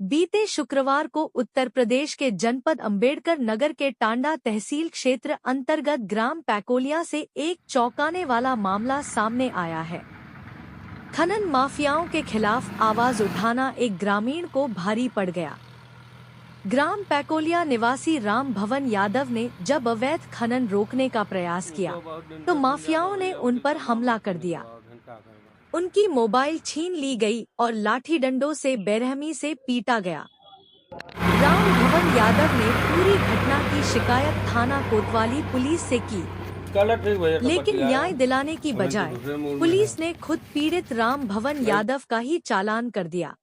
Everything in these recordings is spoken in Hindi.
बीते शुक्रवार को उत्तर प्रदेश के जनपद अंबेडकर नगर के टांडा तहसील क्षेत्र अंतर्गत ग्राम पैकोलिया से एक चौंकाने वाला मामला सामने आया है। खनन माफियाओं के खिलाफ आवाज उठाना एक ग्रामीण को भारी पड़ गया। ग्राम पैकोलिया निवासी राम भवन यादव ने जब अवैध खनन रोकने का प्रयास किया तो माफियाओं ने उन पर हमला कर दिया। उनकी मोबाइल छीन ली गई और लाठी डंडों से बेरहमी से पीटा गया। राम भवन यादव ने पूरी घटना की शिकायत थाना कोतवाली पुलिस से की, लेकिन न्याय दिलाने की बजाय पुलिस ने खुद पीड़ित राम भवन यादव का ही चालान कर दिया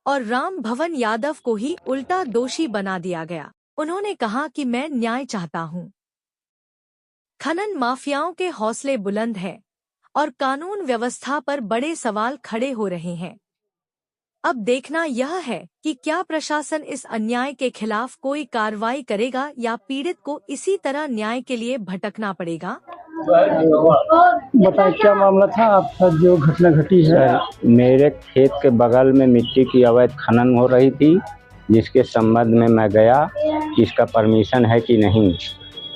और राम भवन यादव को ही उल्टा दोषी बना दिया गया। उन्होंने कहा कि मैं न्याय चाहता हूं। खनन माफियाओं के हौसले बुलंद हैं और कानून व्यवस्था पर बड़े सवाल खड़े हो रहे हैं। अब देखना यह है कि क्या प्रशासन इस अन्याय के खिलाफ कोई कार्रवाई करेगा या पीड़ित को इसी तरह न्याय के लिए भटकना पड़ेगा। बताइए क्या मामला था आपका जो घटना घटी है? मेरे खेत के बगल में मिट्टी की अवैध खनन हो रही थी, जिसके संबंध में मैं गया कि इसका परमिशन है कि नहीं।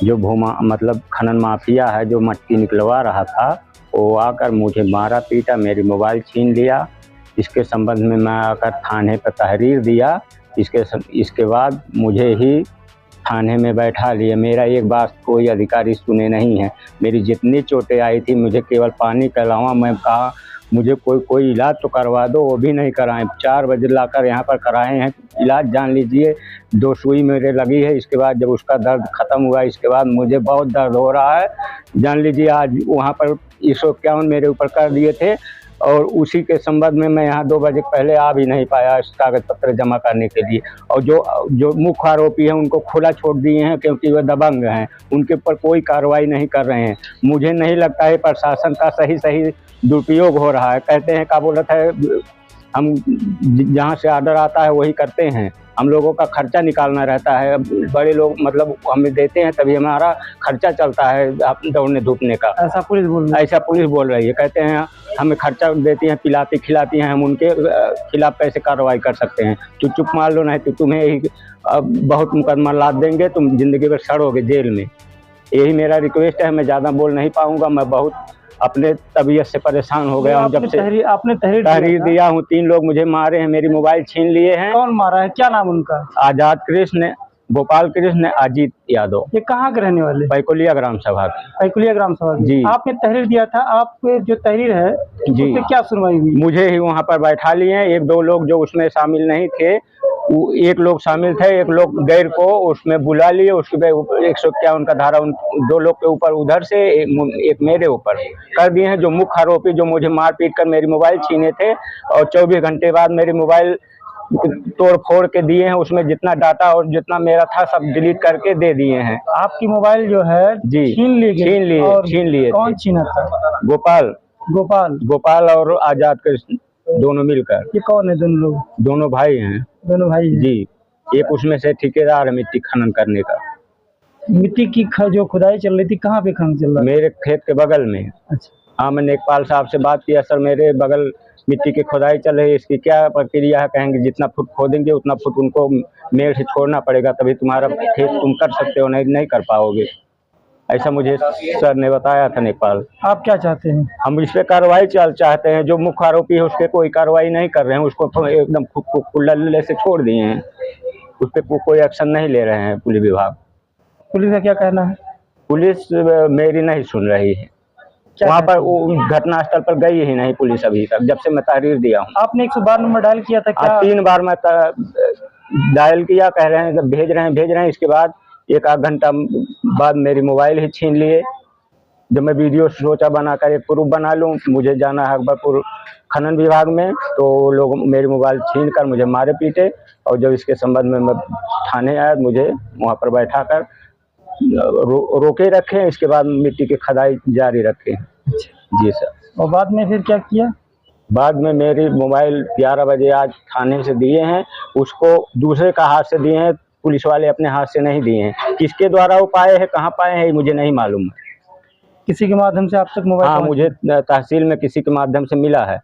जो मतलब खनन माफिया है जो मट्टी निकलवा रहा था, वो आकर मुझे मारा पीटा, मेरी मोबाइल छीन लिया। इसके संबंध में मैं आकर थाने पर तहरीर दिया। इसके बाद मुझे ही थाने में बैठा लिया। मेरा एक बात कोई अधिकारी सुने नहीं है। मेरी जितनी चोटें आई थी, मुझे केवल पानी के अलावा मैं कहा मुझे कोई इलाज तो करवा दो, वो भी नहीं कराएं। 4 बजे लाकर यहाँ पर कराए हैं इलाज। जान लीजिए 2 सुई मेरे लगी है। इसके बाद जब उसका दर्द ख़त्म हुआ, इसके बाद मुझे बहुत दर्द हो रहा है। जान लीजिए आज वहाँ पर 151 मेरे ऊपर कर दिए थे और उसी के संबंध में मैं यहाँ 2 बजे पहले आ भी नहीं पाया इस कागज पत्र जमा करने के लिए। और जो मुख्य आरोपी हैं उनको खुला छोड़ दिए हैं क्योंकि वह दबंग हैं। उनके ऊपर कोई कार्रवाई नहीं कर रहे हैं। मुझे नहीं लगता है प्रशासन का सही दुरुपयोग हो रहा है। कहते हैं क्या बोलता है, हम जहाँ से ऑर्डर आता है वही करते हैं। हम लोगों का खर्चा निकालना रहता है। बड़े लोग मतलब हमें देते हैं तभी हमारा खर्चा चलता है दौड़ने धूपने का। ऐसा पुलिस बोल रही है। कहते हैं हमें खर्चा देती हैं, पिलाती खिलाती हैं, हम उनके खिलाफ कैसे कार्रवाई कर सकते हैं। तो चुप मान लो, नहीं तो तुम्हें ही बहुत मुकदमा लाद देंगे, तुम जिंदगी भर सड़ोगे जेल में। यही मेरा रिक्वेस्ट है। मैं ज़्यादा बोल नहीं पाऊँगा। मैं बहुत अपने तबीयत से परेशान हो गया हूँ। जब से आपने तहरीर दिया हूँ, 3 लोग मुझे मारे हैं, मेरी मोबाइल छीन लिए हैं। कौन मारा है, क्या नाम उनका? आजाद कृष्ण, गोपाल कृष्ण, अजीत यादव। ये कहाँ के रहने वाले? पैकोलिया ग्राम सभा। पैकोलिया ग्राम सभा जी। आपने तहरीर दिया था, आपके जो तहरीर है जी, उसमें क्या सुनवाई हुई? मुझे ही वहाँ पर बैठा लिए। 1-2 लोग जो उसमें शामिल नहीं थे, 1 लोग शामिल थे, 1 लोग गैर को उसमें बुला लिए। उसके 151 का धारा 2 लोग के ऊपर उधर से, एक मेरे ऊपर कर दिए हैं। जो मुख्य आरोपी जो मुझे मार पीट कर मेरी मोबाइल छीने थे और 24 घंटे बाद मेरी मोबाइल तोड़ फोड़ के दिए हैं। उसमें जितना डाटा और जितना मेरा था सब डिलीट करके दे दिए हैं। आपकी मोबाइल जो है जी छीन लिए। कौन छीना था? गोपाल और आजाद कृष्ण दोनों मिलकर। ये कौन है दोनों लोग? दोनों भाई हैं। दोनों भाई हैं। जी। एक उसमें से ठेकेदार है मिट्टी खनन करने का। मिट्टी की जो खुदाई चल रही थी, कहाँ पे खनन चल रहा? मेरे खेत के बगल में। अच्छा। हाँ, मैंने लेखपाल साहब से बात किया। सर मेरे बगल मिट्टी की खुदाई चल रही है, इसकी क्या प्रक्रिया है? कहेंगे जितना फुट खोदेंगे उतना फुट उनको मेड़ से छोड़ना पड़ेगा, तभी तुम्हारा खेत तुम कर सकते हो, नहीं कर पाओगे। ऐसा मुझे सर ने बताया था लेखपाल। आप क्या चाहते हैं? हम इस पे कार्रवाई चाहते हैं। जो मुख्य आरोपी है उस पर कोई कार्रवाई नहीं कर रहे हैं। उसको एकदम खुल्ले से छोड़ दिए हैं। उस पर कोई एक्शन नहीं ले रहे हैं पुलिस विभाग। पुलिस का क्या कहना है? पुलिस मेरी नहीं सुन रही है। वहाँ पर घटना स्थल पर गई ही नहीं पुलिस अभी तक, जब से मैं तहरीर दिया हूँ। आपने 112 नंबर डायल किया था क्या? 3 बार मैं डायल किया। कह रहे हैं भेज रहे हैं। इसके बाद 1 आध घंटा बाद मेरी मोबाइल ही छीन लिए। जब मैं वीडियो सोचा बनाकर एक प्रूफ बना लूँ, मुझे जाना है अकबरपुर खनन विभाग में, तो लोग मेरी मोबाइल छीन कर मुझे मारे पीटे। और जब इसके संबंध में मैं थाने आया, मुझे वहाँ पर बैठा कर रोके रखे। इसके बाद मिट्टी की खुदाई जारी रखे। जी सर। और बाद में फिर क्या किया? बाद में मेरी मोबाइल 11 बजे आज थाने से दिए हैं। उसको दूसरे का हाथ से दिए हैं, पुलिस वाले अपने हाथ से नहीं दिए हैं। किसके द्वारा वो पाए हैं, कहाँ पाए हैं, मुझे नहीं मालूम है। किसी के माध्यम से आप तक मोबाइल? हाँ, मुझे तहसील में किसी के माध्यम से मिला है।